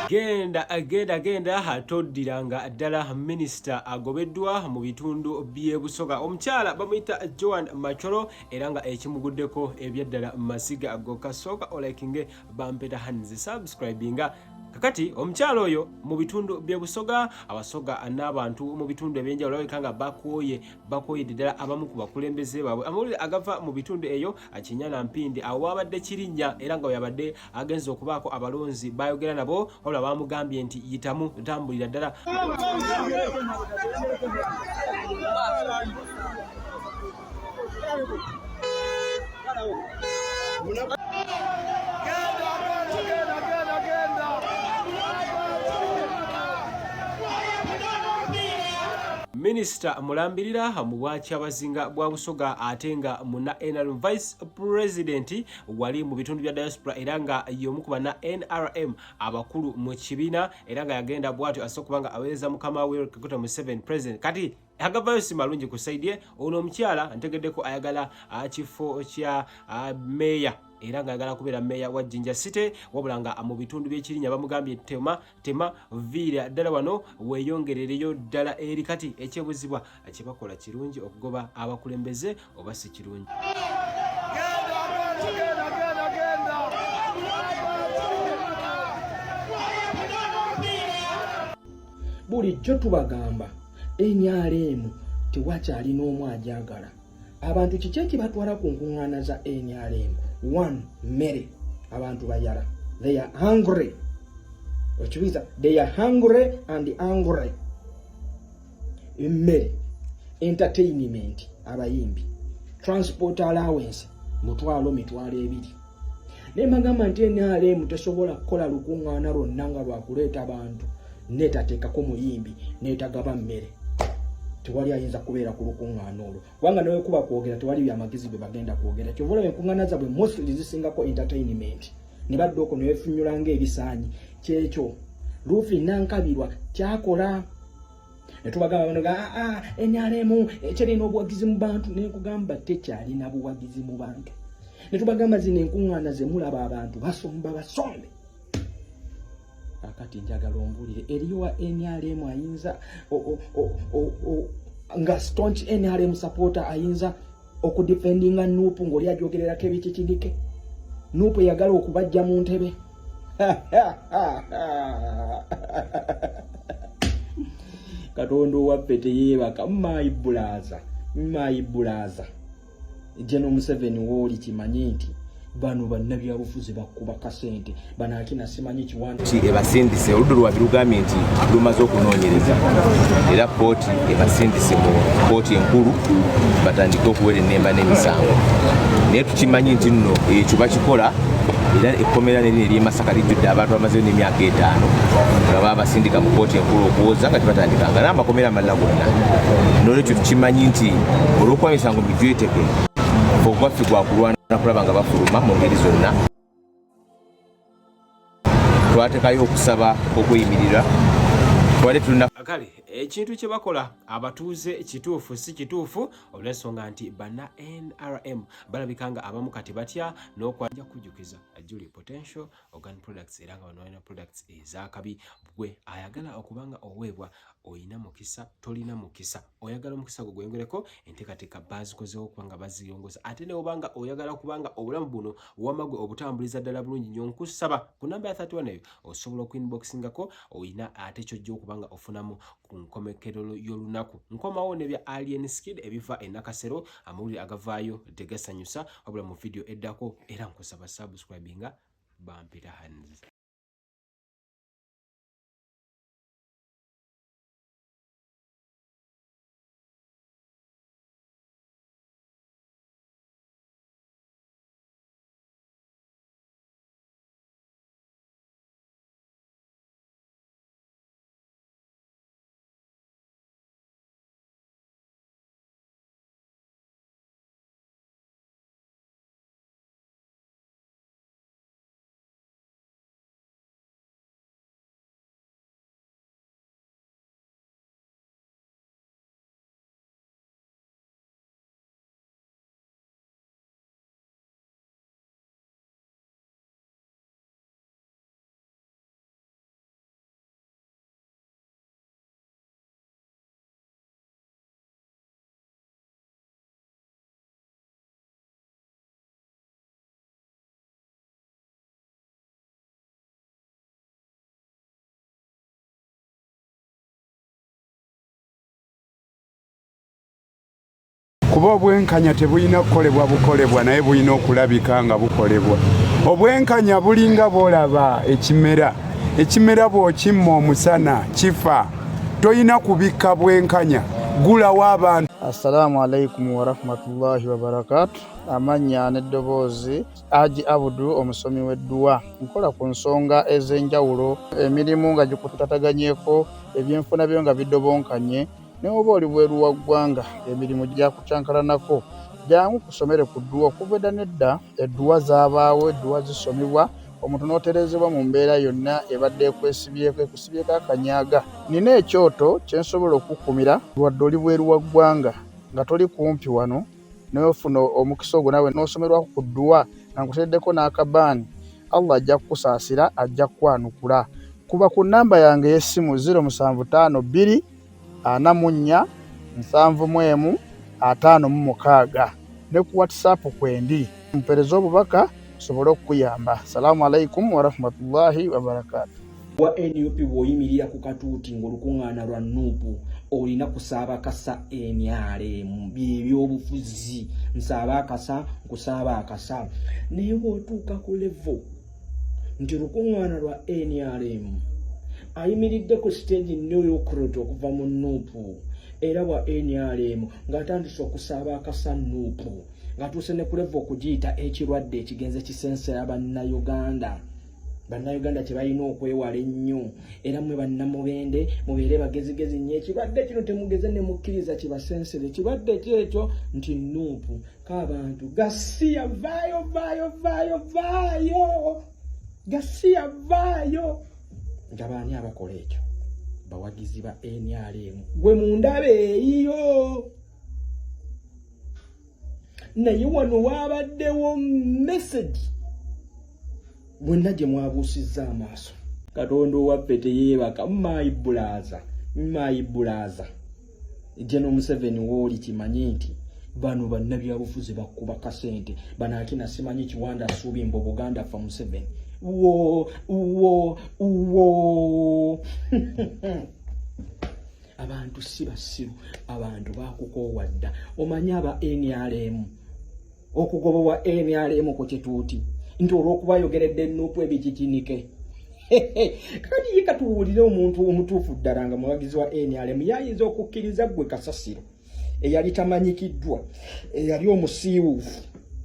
Genda atoddiranga ddala minisita agobeddwa mu bitundu by'e Busoga. Omukyala bamuyita Joan Macholo era nga ekimuguddeko ebyaddala masiga gokka. Sooka olikinge Bampeta Hands, subscribinga. Kakati omukyala oyo mu bitundu by'e Busoga, Abasoga n'abantu mu bitundu ebyenjawulo balabika nga bakooyedde ddala abamu ku bakulembeze baabwe. Amawulire agava mu bitundu eyo Kinyana Mpindi awo wabadde Kirinnya era nga yabadde agenza okubaako abalonzi bayogera nabo, wabula bamugambye nti yitamu tambulira ddala. Minisita mulambirira mu bwakyabazinga bwa Busoga ate nga muna NRM Vice President wali mu bitundu bya diaspora era nga y'omu ku bana NRM abakulu mu kibiina era nga yagenda bw'atyo asobola kuba nga aweereza mukama we Kaguta Museveni President. Kati agavayo si malungi ku saidi ono omukyala ntegeddeko ayagala kifo kya meya era nga ayagala kubeera meya wa Jinja City, wabula nga mu bitundu by'Ekirinnya bamugambye tema viira ddala wano weeyongerereyo ddala eri. Kati ekyebuzibwa kye bakola kirungi okugoba abakulembeze oba si kirungi? Bulijjo tubagamba NRM tewakyali n'omu agyagala. Abantu kiki ekibatwala ku nkuŋŋaana za NRM? One, mmere. Abantu bayala, they are hungry. Okibiza, they are hungry and angry. Mmere, entertainment, abayimbi, transport allowance, mitwalo ebiri. Ne magamba nti NRM tesobola kukola lukuŋŋaana lwonna nga lwakuleeta abantu neetateekako muyimbi neetagaba mmere. Tewali ayinza kubeera ku lukuŋŋaana olwo. Kubanga nawe kuba kwogera tewali byamagezi bye bagenda kwogera. Kyova olaba enkuŋŋaana zaabwe mostly zisingako entertainment. Ne badde okwo ne beefunyula ng'ebisaanyi. Kyekyo Luufi Nankabirwa kyakola. Ne tubagamba bano NRM ekyalina obuwagizi mu bantu, ne nkugamba tekyalina buwagizi mu bantu. Ne tubagamba zino enkuŋŋaana ze mulaba abantu basomba basombe. Akati njagala ombulire eriyo wa NRM ayinza nga staunch NRM supporter ayinza okudefendinga Nuupu ng'oli ajogererako ebikikirike. Nuupu yagala okubajja mu ntebe. Katonda owaffe teyeebaka. My brother General Museveni wooli kimanyi nti bano bannabyabufuzi bakuba kasente banakina simanyi kiwanda ebasindise oludda lwa birugambye nti lumaze okunoonyereza era pooti ebasindise mu pooti enkulu batandike okuwera ennemba n'emisango, naye tukimanyi nti nno ekyo bakikola era ekkomera nerino ery'e Masaka lijjudde abantu bamazeyo n'emyaka 5 nga baba basindika mu pooti enkulu okuwoza nga tebatandikanga n'amakomera amalala gonna. N'olwekyo tukimanyi nti olw'okuba emisango mijweteke ogwaffe gwa kulwana kulaba nga bafuluma mu ngeri zonna. Twatekayo okusaba okweyimirira kale ekintu kye bakola abatuuze kituufu si kituufu olw'ensonga nti bana NRM balabika nga abamu kati batya n'okwajja kujjukiza Julie Potential Organ Products era nga bano products ez'akabi. Gwe ayagala okubanga oweebwa oyina mukisa tolina mukisa, oyagala omukisa gweyongereko enteekateeka bazikozeho kubanga baziyongoza, ate ne obanga oyagala kubanga obulamu buno wamagwe obutambuliza ddala bulungi nnyo nkusaba ku namba ya 31 eyo osobola okuinboxingako oyina ate kyojja okubanga ofunamu ku nkomekero y'olunaku. Nkomawo ne bya Alien Skid ebiva e Nakasero, amawulire agavaayo tegasanyusa wabula mu video eddako, era nkusaba subscribinga Bampeta Hands. kuba obwenkanya tebulina kukolebwa bukolebwa naye bulina okulabika nga bukolebwa. Obwenkanya bulinga bw'olaba ekimera bw'okimma omusana kifa, toyina kubikka bwenkanya, gulawo abantu. Assalamu alaikum warahmatullahi wabarakatuh. Amanya n'eddoboozi Haji Abudu, omusomi w'edduwa. Nkola ku nsonga ez'enjawulo, emirimu nga gikutataganyeko, ebyenfuna byo nga bidobonkanye, ne oba oli bweru wa ggwanga emirimu gyakucankalanako. Jangu kusomere ku dduwa. Okuva edda n'edda edduwa zaabaawo, edduwa zisomebwa, omuntu n'oterezebwa mu mbeera yonna ebadde ekusibyeko akanyaaga. Nina ekyoto kye nsobola okukumira wadde oli bweru wa ggwanga nga toli kumpi wano, n'ofuna omukisa ogwo nawe n'osomerwako ku dduwa nga nkuteddeko n'akabaani, Allah ajja kukusaasira, ajja kukwanukula. Kuba ku nnamba yange y'essimu 075 244 7156 ne ku WhatsApp kwendi. Mpereza obubaka sobole okukuyamba. Assalamu alaikum warahmatullahi wabarakatuh. Wa NUP bw'oyimirira ku katuuti ng'olukuŋŋaana lwa NUP olina kusaaba kasa NRM by'ebyobufuzi, nsaaba akasa nkusaaba akasa. Naye bw'otuuka ku levo nti olukuŋŋaana lwa NRM ayimiridde ku stage n'oyokurota okuva mu NUP era bwa NRM ng'atandise okusaaba akasa NUP ng'atuuse ne ku levo okugiyita ekirwadde ekigenze kisensera bannayuganda. Bannayuganda kye balina okwewala ennyo era mmwe bannamubende mubeere bagezigezi nnyo. Ekirwadde kino temugeze ne mukkiriza kibasensere. Ekirwadde kyekyo nti NUP. K'abantu Gasiya vaayo. Gasiya vaayo. Nga baani abakola ekyo? Bawagizi ba NRM. Gwe mundaba eyiyo. Naye wano waabaddewo message bwenna gye mwabuusizza amaaso. Katonda owaffe teyeebaka. My brother General Museveni wooli kimanyi nti bano bannabyabufuzi bakuba kasente. Bano akina simanyi Kiwanda Asuubi mbu Buganda fa Museveni. Uwo. Abantu si basiru, abantu bakukoowadda. Omanyi aba NRM okugobwa NRM ku kituuti nti olw'okubayogeredde NUP ebikikinike. Kati katuwulire omuntu omutuufu ddala nga muwagizi wa NRM yayinza okukkiriza ggwe Kasasiro eyali tamanyikiddwa, eyali omusiiwuufu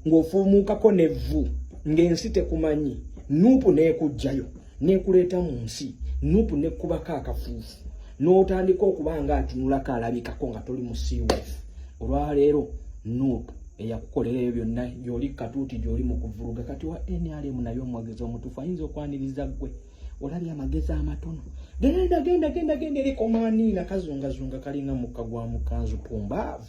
ng'ofuumuukako n'evvu ng'ensi tekumanyi, NUP n'ekugjayo n'ekuleeta mu nsi, NUP n'ekkubako akafuufu n'otandika okuba nga atunulako alabikako nga toli musiiwuufu. Olwaleero NUP eyakukolera ebyo byonna gy'oli katuuti gy'oli mu kuvuruga. Kati wa NRM nayo omwogezi omutuufu ayinza okwaniriza ggwe. Olabye amagezi amatono. Genda eri komaaniina kazungazunga kalinga mukka gwa mukanzu pumbaavu.